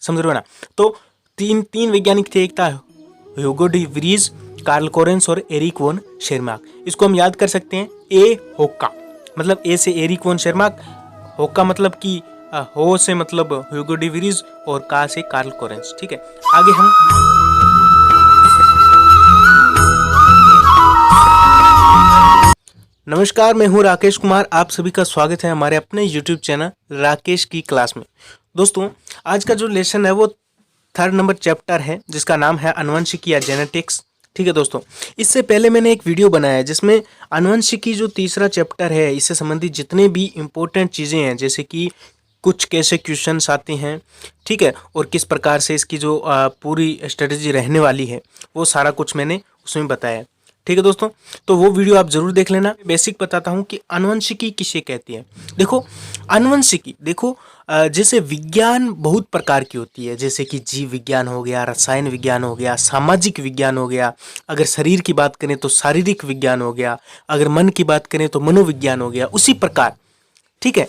समझ रहे हो ना। तो तीन तीन वैज्ञानिक थे, एक था Hugo de Vries, Carl Correns और एरिक वोन शेरमार्क। इसको हम याद कर सकते हैं ए होक्का, मतलब ए से एरिक वोन शेरमार्क, होक्का मतलब कि हो से मतलब ह्यूगो डी वरीज और का से कार्ल कोरेंस। ठीक है, आगे हम नमस्कार, मैं हूं राकेश कुमार। आप सभी का स्वागत है हमारे अपने YouTube चैनल राकेश की क्लास में। दोस्तों, आज का जो लेसन है वो 3rd नंबर चैप्टर है जिसका नाम है आनुवंशिकी या जेनेटिक्स। ठीक है दोस्तों, इससे पहले मैंने एक वीडियो बनाया है जिसमें आनुवंशिकी जो तीसरा चैप्टर है इससे संबंधित जितने भी इम्पोर्टेंट चीज़ें हैं, जैसे कि कुछ कैसे क्वेश्चंस आते हैं, ठीक है, और किस प्रकार से इसकी जो पूरी स्ट्रेटजी रहने वाली है, वो सारा कुछ मैंने उसमें बताया है। ठीक है दोस्तों, तो वो वीडियो आप जरूर देख लेना। बेसिक बताता हूँ कि आनुवंशिकी किसे कहती है। देखो, आनुवंशिकी देखो, जैसे विज्ञान बहुत प्रकार की होती है, जैसे कि जीव विज्ञान हो गया, रसायन विज्ञान हो गया, सामाजिक विज्ञान हो गया, अगर शरीर की बात करें तो शारीरिक विज्ञान हो गया, अगर मन की बात करें तो मनोविज्ञान हो गया। उसी प्रकार, ठीक है,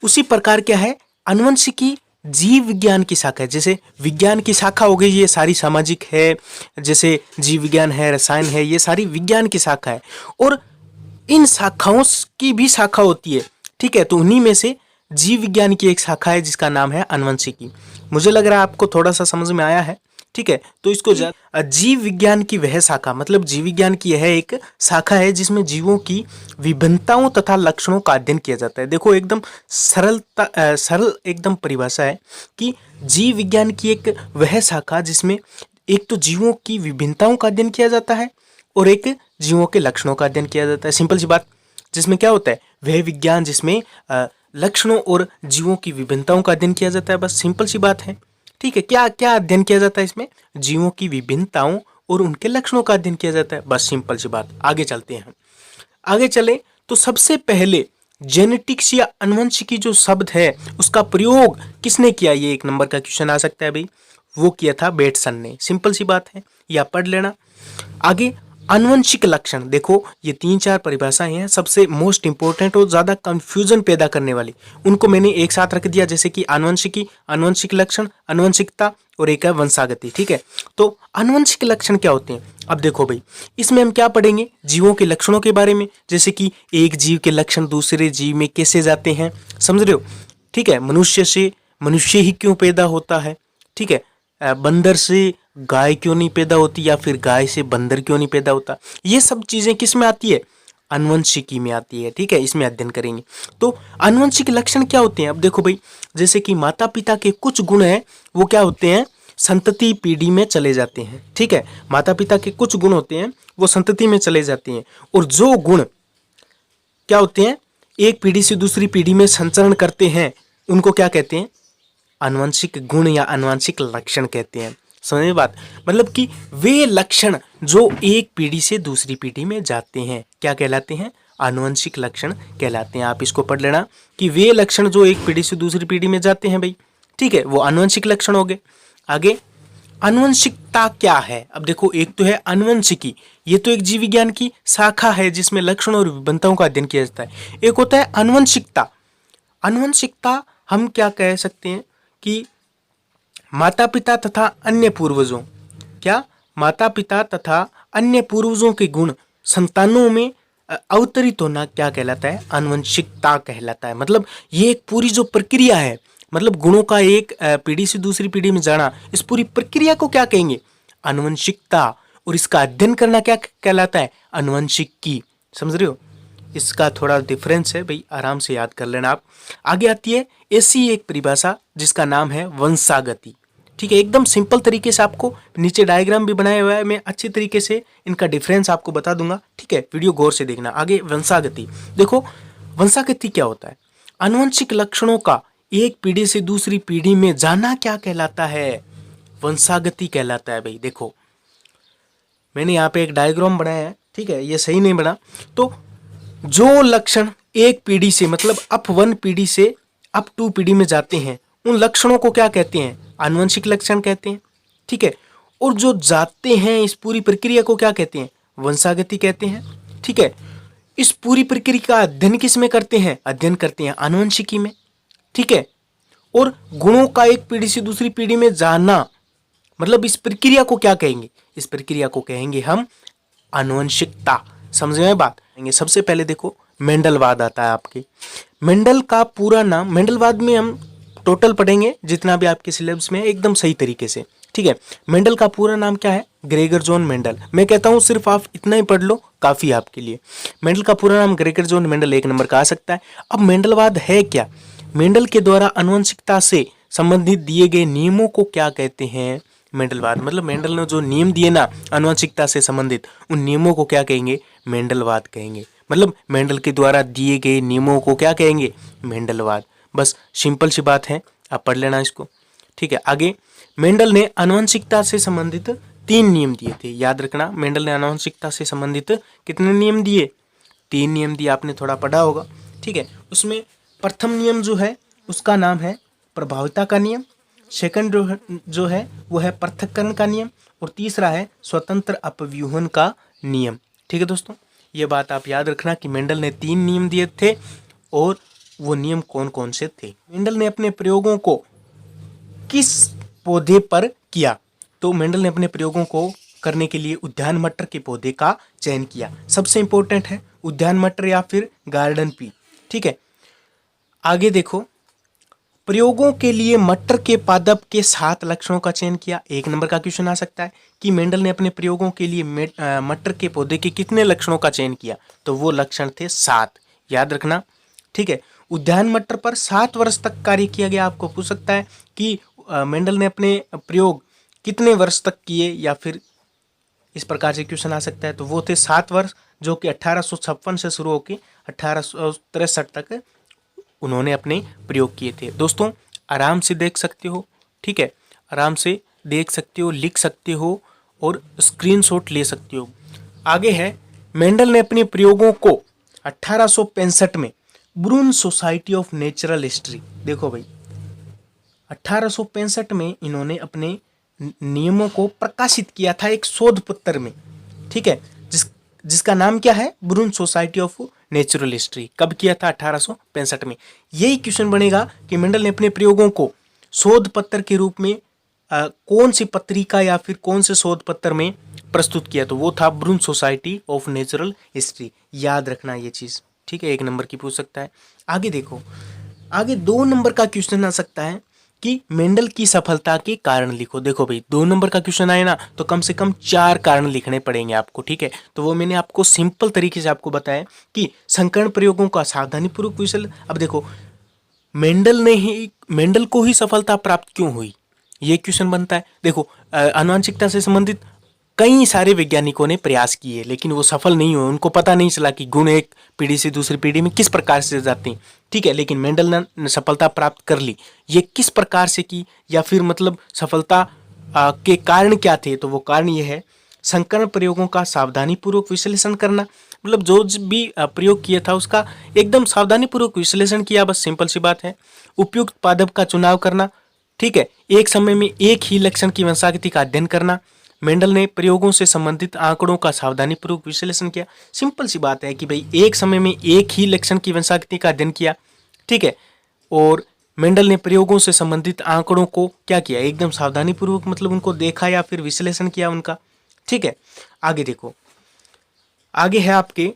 उसी प्रकार क्या है, आनुवंशिकी जीव विज्ञान की शाखा है। जैसे विज्ञान की शाखा हो गई, ये सारी सामाजिक है, जैसे जीव विज्ञान है, रसायन है, ये सारी विज्ञान की शाखा है। और इन शाखाओं की भी शाखा होती है, ठीक है, तो उन्हीं में से जीव विज्ञान की एक शाखा है जिसका नाम है आनुवंशिकी। मुझे लग रहा है आपको थोड़ा सा समझ में आया है। ठीक है, तो इसको जीव विज्ञान की वह शाखा, मतलब जीव विज्ञान की यह एक शाखा है जिसमें जीवों की विभिन्नताओं तथा लक्षणों का अध्ययन किया जाता है। देखो, एकदम सरल एकदम परिभाषा है कि जीव विज्ञान की एक वह शाखा जिसमें एक तो जीवों की विभिन्नताओं का अध्ययन किया जाता है और एक जीवों के लक्षणों का अध्ययन किया जाता है। सिंपल सी बात, जिसमें क्या होता है, वह विज्ञान जिसमें लक्षणों और जीवों की विभिन्नताओं का अध्ययन किया जाता है। बस सिंपल सी बात है। ठीक है, क्या क्या अध्ययन किया जाता है इसमें, जीवों की विभिन्नताओं और उनके लक्षणों का अध्ययन किया जाता है। बस सिंपल सी बात। आगे चलते हैं, आगे चले तो सबसे पहले जेनेटिक्स या आनुवंशिकी जो शब्द है उसका प्रयोग किसने किया, ये 1 नंबर का क्वेश्चन आ सकता है भाई। वो किया था बेटसन ने। सिंपल सी बात है, या पढ़ लेना। आगे आनुवंशिक लक्षण, देखो ये 3-4 परिभाषाएं हैं, सबसे मोस्ट इंपॉर्टेंट और ज्यादा कंफ्यूजन पैदा करने वाली, उनको मैंने एक साथ रख दिया, जैसे कि आनुवंशिकी, आनुवंशिक लक्षण, आनुवंशिकता और एक है वंशागति। ठीक है, तो आनुवंशिक लक्षण क्या होते हैं। अब देखो भाई, इसमें हम क्या पढ़ेंगे, जीवों के लक्षणों के बारे में, जैसे कि एक जीव के लक्षण दूसरे जीव में कैसे जाते हैं, समझ रहे हो। ठीक है, मनुष्य से मनुष्य ही क्यों पैदा होता है, ठीक है, बंदर से गाय क्यों नहीं पैदा होती, या फिर गाय से बंदर क्यों नहीं पैदा होता, ये सब चीजें किस में आती है, आनुवंशिकी में आती है। ठीक है, इसमें अध्ययन करेंगे। तो आनुवंशिक लक्षण क्या होते हैं। अब देखो भाई, जैसे कि माता पिता के कुछ गुण हैं वो क्या होते हैं, संतति पीढ़ी में चले जाते हैं। ठीक है, माता पिता के कुछ गुण होते हैं वो संतति में चले जाते हैं, और जो गुण क्या होते हैं एक पीढ़ी से दूसरी पीढ़ी में संचरण करते हैं उनको क्या कहते हैं, आनुवंशिक गुण या आनुवंशिक लक्षण कहते हैं। समझ बात, मतलब कि वे लक्षण जो एक पीढ़ी से दूसरी पीढ़ी में जाते हैं क्या कहलाते हैं, आनुवंशिक लक्षण कहलाते हैं। आप इसको पढ़ लेना कि वे लक्षण जो एक पीढ़ी से दूसरी पीढ़ी में जाते हैं भाई, ठीक है, वो आनुवंशिक लक्षण हो गए। आगे आनुवंशिकता क्या है। अब देखो, एक तो है आनुवंशिकी, ये तो एक जीव विज्ञान की शाखा है जिसमें लक्षणों और विभिन्नताओं का अध्ययन किया जाता है। एक होता है आनुवंशिकता। आनुवंशिकता हम क्या कह सकते हैं कि माता पिता तथा अन्य पूर्वजों, क्या माता पिता तथा अन्य पूर्वजों के गुण संतानों में अवतरित होना क्या कहलाता है, आनुवंशिकता कहलाता है। मतलब ये एक पूरी जो प्रक्रिया है, मतलब गुणों का एक पीढ़ी से दूसरी पीढ़ी में जाना, इस पूरी प्रक्रिया को क्या कहेंगे, आनुवंशिकता। और इसका अध्ययन करना क्या कहलाता है, आनुवंशिकी। समझ रहे हो, इसका थोड़ा डिफरेंस है भाई, आराम से याद कर लेना आप। आगे आती है ऐसी एक परिभाषा जिसका नाम है वंशागति। ठीक है, एकदम सिंपल तरीके से आपको नीचे डायग्राम भी बनाया हुआ है, मैं अच्छी तरीके से इनका डिफरेंस आपको बता दूंगा। ठीक है, वीडियो गौर से देखना। आगे वंशागति, देखो वंशागति क्या होता है, आनुवंशिक लक्षणों का एक पीढ़ी से दूसरी पीढ़ी में जाना क्या कहलाता है, वंशागति कहलाता है भाई। देखो मैंने यहाँ पे एक डायग्राम बनाया है, ठीक है, ये सही नहीं बना, तो जो लक्षण एक पीढ़ी से मतलब अप 1 पीढ़ी से अप 2 पीढ़ी में जाते हैं उन लक्षणों को क्या कहते हैं, आनुवंशिक लक्षण कहते हैं। ठीक है, और जो जाते हैं इस पूरी प्रक्रिया को क्या कहते हैं, वंशागति कहते हैं। ठीक है, इस पूरी प्रक्रिया का अध्ययन किस में करते हैं, अध्ययन करते हैं आनुवंशिकी में। ठीक है, और गुणों का एक पीढ़ी से दूसरी पीढ़ी में जाना, मतलब इस प्रक्रिया को क्या कहेंगे? इस प्रक्रिया को कहेंगे हम आनुवंशिकता। समझ में बात? सबसे पहले देखो मेंडलवाद आता है आपके। मेंडल का पूरा नाम, मेंडलवाद में हम टोटल पढ़ेंगे जितना भी आपके सिलेबस में है एकदम सही तरीके से, ठीक है। मेंडल का पूरा नाम क्या है? Gregor John Mendel. मैं कहता हूं सिर्फ आप इतना ही पढ़ लो, काफी है आपके लिए। मेंडल का पूरा नाम ग्रेगर जॉन मेंडल, एक नंबर का आ सकता है। अब मेंडलवाद है क्या? मेंडल के द्वारा आनुवंशिकता से संबंधित दिए गए नियमों को क्या कहते हैं? मेंडलवाद। मतलब मेंडल ने जो नियम दिए ना आनुवंशिकता से संबंधित, उन नियमों को क्या कहेंगे? मेंडलवाद कहेंगे। मतलब मेंडल के द्वारा दिए गए नियमों को क्या कहेंगे? मेंडलवाद। बस सिंपल सी बात है, आप पढ़ लेना इसको, ठीक है। आगे, मेंडल ने आनुवंशिकता से संबंधित 3 नियम दिए थे। याद रखना, मेंडल ने आनुवंशिकता से संबंधित कितने नियम दिए? 3 नियम दिए, आपने थोड़ा पढ़ा होगा, ठीक है। उसमें प्रथम नियम जो है उसका नाम है प्रभाविता का नियम, सेकंड जो है वो है पृथक्करण का नियम, और तीसरा है स्वतंत्र अपव्यूहन का नियम, ठीक है दोस्तों। ये बात आप याद रखना कि मेंडल ने 3 नियम दिए थे, और वो नियम कौन कौन से थे। मेंडल ने अपने प्रयोगों को किस पौधे पर किया? तो मेंडल ने अपने प्रयोगों को करने के लिए उद्यान मटर के पौधे का चयन किया। सबसे इंपॉर्टेंट है उद्यान मटर या फिर गार्डन पी, ठीक है। आगे देखो, प्रयोगों के लिए मटर के पादप के 7 लक्षणों का चयन किया। एक नंबर का क्वेश्चन आ सकता है कि मेंडल ने अपने प्रयोगों के लिए मटर के पौधे के कितने लक्षणों का चयन किया? तो वो लक्षण थे 7, याद रखना, ठीक है। उद्यान मटर पर 7 वर्ष तक कार्य किया गया। आपको पूछ सकता है कि मेंडल ने अपने प्रयोग कितने वर्ष तक किए, या फिर इस प्रकार से क्वेश्चन आ सकता है। तो वो थे 7 वर्ष, जो कि 1856 से शुरू होकर 1863 तक उन्होंने अपने प्रयोग किए थे। दोस्तों आराम से देख सकते हो, ठीक है, आराम से देख सकते हो, लिख सकते हो और स्क्रीनशॉट ले सकते हो। आगे है, मेंडल ने अपने प्रयोगों को 1865 में ब्रून सोसाइटी ऑफ नेचुरल हिस्ट्री, देखो भाई 1865 में इन्होंने अपने नियमों को प्रकाशित किया था एक शोध पत्र में, ठीक है, जिसका नाम क्या है? ब्रून सोसाइटी ऑफ नेचुरल हिस्ट्री। कब किया था? 1865 में। यही क्वेश्चन बनेगा कि मेंडल ने अपने प्रयोगों को शोध पत्र के रूप में कौन सी पत्रिका या फिर कौन से शोध पत्र में प्रस्तुत किया? तो वो था ब्रून सोसाइटी ऑफ नेचुरल हिस्ट्री। याद रखना ये चीज, ठीक है, 1 नंबर की पूछ सकता है। आगे देखो, आगे 2 नंबर का क्वेश्चन आ सकता है कि मेंडल की सफलता के कारण लिखो। देखो भाई 2 नंबर का क्वेश्चन आए ना तो कम से कम 4 कारण लिखने पड़ेंगे आपको, ठीक है। तो वो मैंने आपको सिंपल तरीके से आपको बताया कि संकर्ण प्रयोगों का सावधानीपूर्वक विश्लेषण। अब देखो मेंडल को ही सफलता प्राप्त क्यों हुई, ये क्वेश्चन बनता है। देखो आनुवंशिकता से संबंधित कई सारे वैज्ञानिकों ने प्रयास किए लेकिन वो सफल नहीं हुए, उनको पता नहीं चला कि गुण एक पीढ़ी से दूसरी पीढ़ी में किस प्रकार से जाते हैं, ठीक है। लेकिन मेंडल ने सफलता प्राप्त कर ली। ये किस प्रकार से की, या फिर मतलब सफलता के कारण क्या थे? तो वो कारण ये है संकर्ण प्रयोगों का सावधानीपूर्वक विश्लेषण करना। मतलब जो भी प्रयोग किया था उसका एकदम सावधानीपूर्वक विश्लेषण किया, बस सिंपल सी बात है। उपयुक्त पादप का चुनाव करना, ठीक है। एक समय में एक ही लक्षण की वंशागति का अध्ययन करना। मेंडल ने प्रयोगों से संबंधित आंकड़ों का सावधानीपूर्वक विश्लेषण किया। सिंपल सी बात है कि भाई एक समय में एक ही लक्षण की वंशागति का अध्ययन किया, ठीक है। और मेंडल ने प्रयोगों से संबंधित आंकड़ों को क्या किया? एकदम सावधानीपूर्वक मतलब उनको देखा या फिर विश्लेषण किया उनका, ठीक है। आगे देखो, आगे है आपके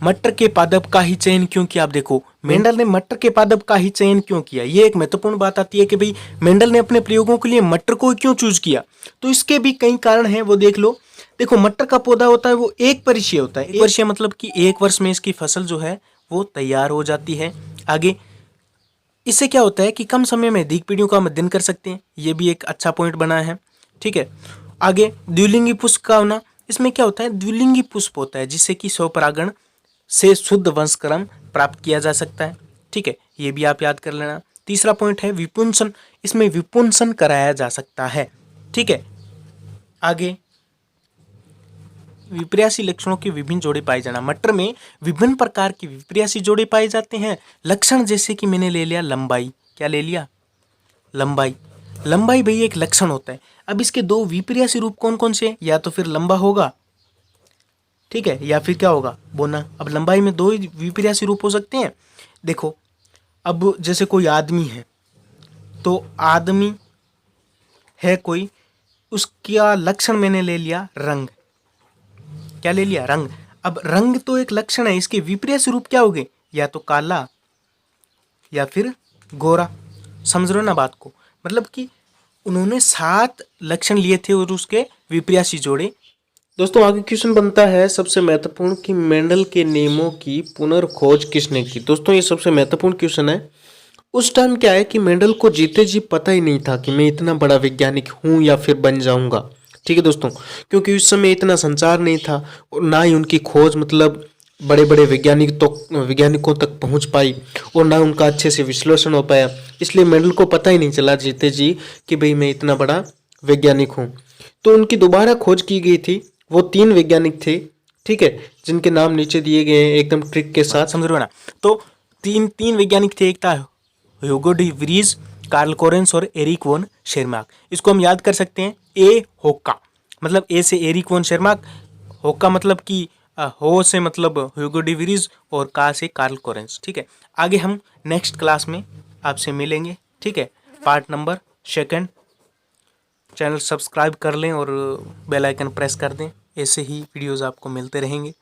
मटर के पादप का ही चयन क्यों किया? आप देखो मेंडल ने मटर के पादप का ही चयन क्यों किया, ये एक महत्वपूर्ण बात आती है कि भाई मेंडल ने अपने प्रयोगों के लिए मटर को क्यों चूज किया। तो इसके भी कई कारण हैं, वो देख लो। देखो मटर का पौधा होता है वो एक वर्षीय होता है। एक वर्षीय मतलब कि 1 वर्ष में इसकी फसल जो है वो तैयार हो जाती है। आगे इससे क्या होता है कि कम समय में अधिक पीढ़ियों का हम अध्ययन कर सकते हैं, ये भी एक अच्छा पॉइंट बना है, ठीक है। आगे द्विलिंगी पुष्प का होना, इसमें क्या होता है? द्विलिंगी पुष्प होता है जिससे कि स्वपरागण से शुद्ध वंशक्रम प्राप्त किया जा सकता है, ठीक है, ये भी आप याद कर लेना। तीसरा पॉइंट है विपुंसन, इसमें विपुंसन कराया जा सकता है, ठीक है। आगे विपर्यासी लक्षणों के विभिन्न जोड़े पाए जाना, मटर में विभिन्न प्रकार के विपर्यासी जोड़े पाए जाते हैं। लक्षण जैसे कि मैंने ले लिया लंबाई, क्या ले लिया? लंबाई। लंबाई भाई एक लक्षण होता है। अब इसके 2 विपर्यासी रूप कौन कौन से? या तो फिर लंबा होगा, ठीक है, या फिर क्या होगा? बोना। अब लंबाई में 2 ही विपर्यासी रूप हो सकते हैं। देखो अब जैसे कोई आदमी है, तो आदमी है कोई, उसका लक्षण मैंने ले लिया रंग। क्या ले लिया? रंग। अब रंग तो एक लक्षण है, इसके विपरीत स्वरूप क्या हो गए? या तो काला या फिर गोरा। समझ रहे हो ना बात को? मतलब कि उन्होंने 7 लक्षण लिए थे और उसके विपरीत जोड़े। दोस्तों आगे क्वेश्चन बनता है सबसे महत्वपूर्ण कि मेंडल के नियमों की पुनर्खोज किसने की। दोस्तों ये सबसे महत्वपूर्ण क्वेश्चन है। उस टाइम क्या है कि मेंडल को जीते जी पता ही नहीं था कि मैं इतना बड़ा वैज्ञानिक हूं या फिर बन जाऊंगा। ठीक है दोस्तों, क्योंकि उस समय इतना संचार नहीं था और ना ही उनकी खोज मतलब बड़े बड़े वैज्ञानिकों तक पहुंच पाई और ना उनका अच्छे से विश्लेषण हो पाया। इसलिए मेंडल को पता ही नहीं चला जीते जी कि भाई मैं इतना बड़ा वैज्ञानिक हूँ। तो उनकी दोबारा खोज की गई थी। वो 3 वैज्ञानिक थे, ठीक है, जिनके नाम नीचे दिए गए हैं एकदम ट्रिक के साथ। समझ रहे हो ना? तो तीन तीन वैज्ञानिक थे। एक था Hugo de Vries, Carl Correns और एरिक वोन शेरमार्क। इसको हम याद कर सकते हैं ए होक्का, मतलब ए से एरिक वोन शेरमार्क, होक्का मतलब कि हो से मतलब ह्यूगो डी व्रीज और का से कार्ल कोरेंस। ठीक है, आगे हम नेक्स्ट क्लास में आपसे मिलेंगे। ठीक है, पार्ट नंबर 2। चैनल सब्सक्राइब कर लें और बेल आइकन प्रेस कर दें, ऐसे ही वीडियोज़ आपको मिलते रहेंगे।